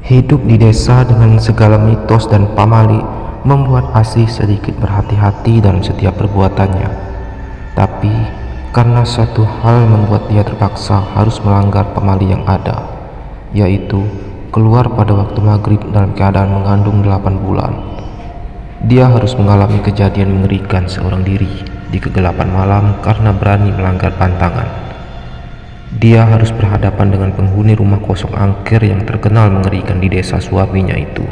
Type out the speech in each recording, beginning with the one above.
Hidup di desa dengan segala mitos dan pamali membuat Asih sedikit berhati-hati dalam setiap perbuatannya. Tapi karena satu hal membuat dia terpaksa harus melanggar pamali yang ada, yaitu keluar pada waktu maghrib dalam keadaan mengandung 8 bulan. Dia harus mengalami kejadian mengerikan seorang diri di kegelapan malam karena berani melanggar pantangan. Dia harus berhadapan dengan penghuni rumah kosong angker yang terkenal mengerikan di desa suaminya itu.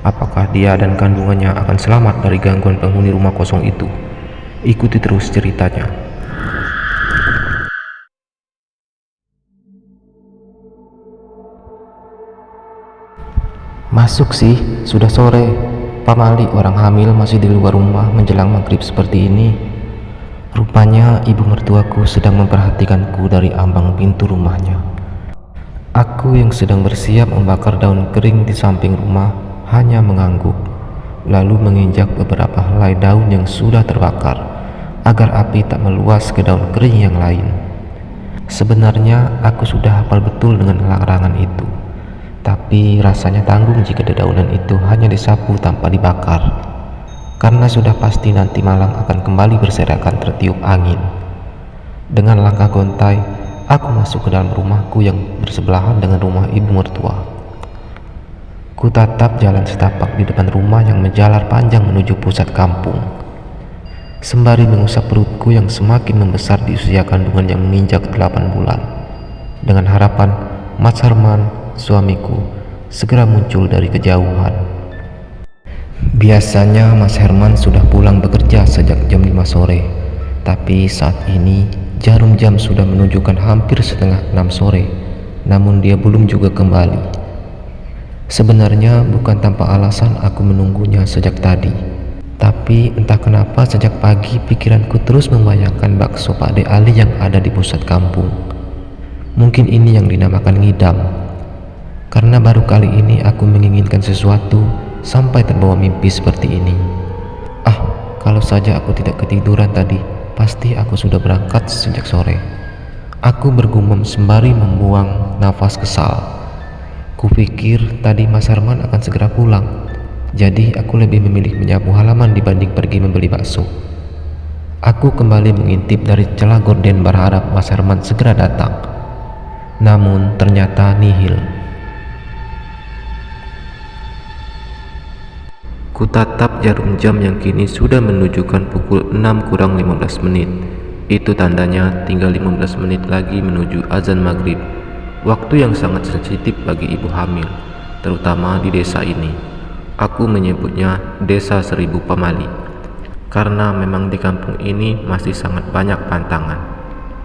Apakah dia dan kandungannya akan selamat dari gangguan penghuni rumah kosong itu? Ikuti terus ceritanya. Masuk sih, sudah sore. Pamali orang hamil masih di luar rumah menjelang maghrib seperti ini. Rupanya ibu mertuaku sedang memperhatikanku dari ambang pintu rumahnya. Aku yang sedang bersiap membakar daun kering di samping rumah hanya mengangguk, lalu menginjak beberapa helai daun yang sudah terbakar agar api tak meluas ke daun kering yang lain. Sebenarnya aku sudah hafal betul dengan larangan itu, tapi rasanya tanggung jika dedaunan itu hanya disapu tanpa dibakar, karena sudah pasti nanti malam akan kembali berserakan tertiup angin. Dengan langkah gontai, aku masuk ke dalam rumahku yang bersebelahan dengan rumah ibu mertua. Ku tatap jalan setapak di depan rumah yang menjalar panjang menuju pusat kampung, sembari mengusap perutku yang semakin membesar di usia kandungan yang menginjak 8 bulan, dengan harapan Mas Herman, suamiku, segera muncul dari kejauhan. Biasanya Mas Herman sudah pulang bekerja sejak jam 5 sore, tapi saat ini jarum jam sudah menunjukkan hampir setengah 6 sore, namun dia belum juga kembali. Sebenarnya bukan tanpa alasan aku menunggunya sejak tadi, tapi entah kenapa sejak pagi pikiranku terus membayangkan bakso Pak De Ali yang ada di pusat kampung. Mungkin ini yang dinamakan ngidam, karena baru kali ini aku menginginkan sesuatu sampai terbawa mimpi seperti ini. Kalau saja aku tidak ketiduran tadi, pasti aku sudah berangkat sejak sore. Aku bergumam sembari membuang nafas kesal. Kupikir tadi Mas Herman akan segera pulang, jadi aku lebih memilih menyapu halaman dibanding pergi membeli bakso. Aku kembali mengintip dari celah gorden berharap Mas Herman segera datang, namun ternyata nihil. Kutatap jarum jam yang kini sudah menunjukkan pukul 6 kurang 15 menit. Itu tandanya tinggal 15 menit lagi menuju azan maghrib. Waktu yang sangat sensitif bagi ibu hamil, terutama di desa ini. Aku menyebutnya Desa Seribu Pamali, karena memang di kampung ini masih sangat banyak pantangan.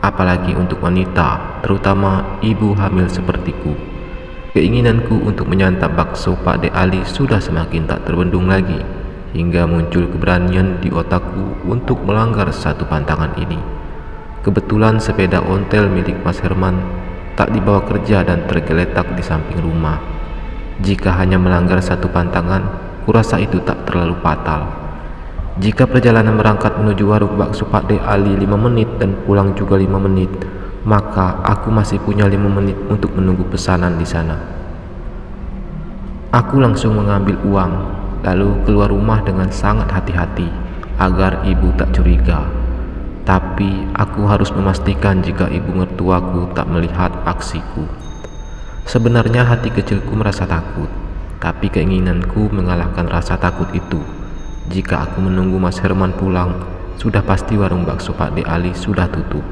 Apalagi untuk wanita, terutama ibu hamil sepertiku. Keinginanku untuk menyantap bakso Pak De Ali sudah semakin tak terbendung lagi, hingga muncul keberanian di otakku untuk melanggar satu pantangan ini. Kebetulan sepeda ontel milik Mas Herman tak dibawa kerja dan tergeletak di samping rumah. Jika hanya melanggar satu pantangan, kurasa itu tak terlalu fatal. Jika perjalanan berangkat menuju warung bakso Pak De Ali 5 menit dan pulang juga 5 menit, maka aku masih punya 5 menit untuk menunggu pesanan di sana. Aku langsung mengambil uang, lalu keluar rumah dengan sangat hati-hati agar ibu tak curiga. Tapi aku harus memastikan jika ibu mertuaku tak melihat aksiku. Sebenarnya hati kecilku merasa takut, tapi keinginanku mengalahkan rasa takut itu. Jika aku menunggu Mas Herman pulang, sudah pasti warung bakso Pak De Ali sudah tutup.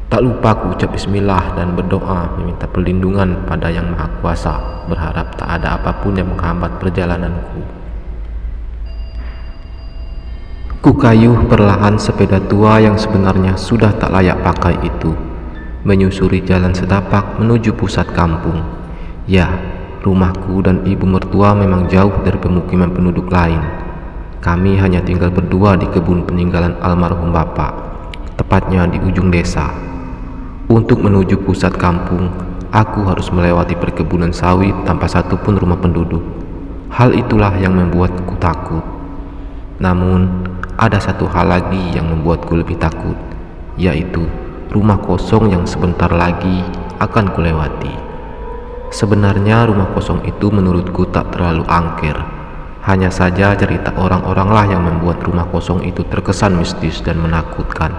Tak lupa aku ucap bismillah dan berdoa meminta perlindungan pada Yang Maha Kuasa, berharap tak ada apapun yang menghambat perjalananku. Kukayuh perlahan sepeda tua yang sebenarnya sudah tak layak pakai itu, menyusuri jalan setapak menuju pusat kampung. Ya, rumahku dan ibu mertua memang jauh dari pemukiman penduduk lain. Kami hanya tinggal berdua di kebun peninggalan almarhum bapak, tepatnya di ujung desa. Untuk menuju pusat kampung, aku harus melewati perkebunan sawit tanpa satupun rumah penduduk. Hal itulah yang membuatku takut. Namun, ada satu hal lagi yang membuatku lebih takut, yaitu rumah kosong yang sebentar lagi akan kulewati. Sebenarnya rumah kosong itu menurutku tak terlalu angker. Hanya saja cerita orang-oranglah yang membuat rumah kosong itu terkesan mistis dan menakutkan.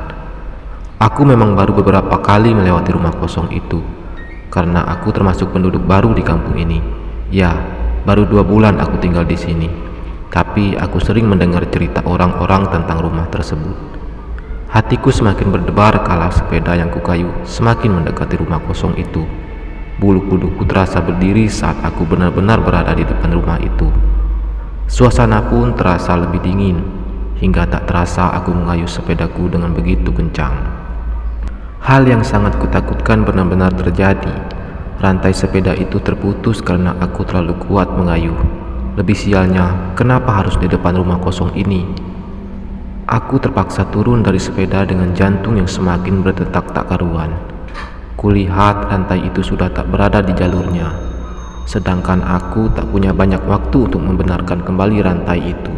Aku memang baru beberapa kali melewati rumah kosong itu, karena aku termasuk penduduk baru di kampung ini. Ya, baru 2 bulan aku tinggal di sini. Tapi aku sering mendengar cerita orang-orang tentang rumah tersebut. Hatiku semakin berdebar kala sepeda yang kukayu semakin mendekati rumah kosong itu. Bulu kuduku terasa berdiri saat aku benar-benar berada di depan rumah itu. Suasana pun terasa lebih dingin, hingga tak terasa aku mengayuh sepedaku dengan begitu kencang. Hal yang sangat kutakutkan benar-benar terjadi. Rantai sepeda itu terputus karena aku terlalu kuat mengayuh. Lebih sialnya, kenapa harus di depan rumah kosong ini? Aku terpaksa turun dari sepeda dengan jantung yang semakin berdetak tak karuan. Kulihat rantai itu sudah tak berada di jalurnya, sedangkan aku tak punya banyak waktu untuk membenarkan kembali rantai itu.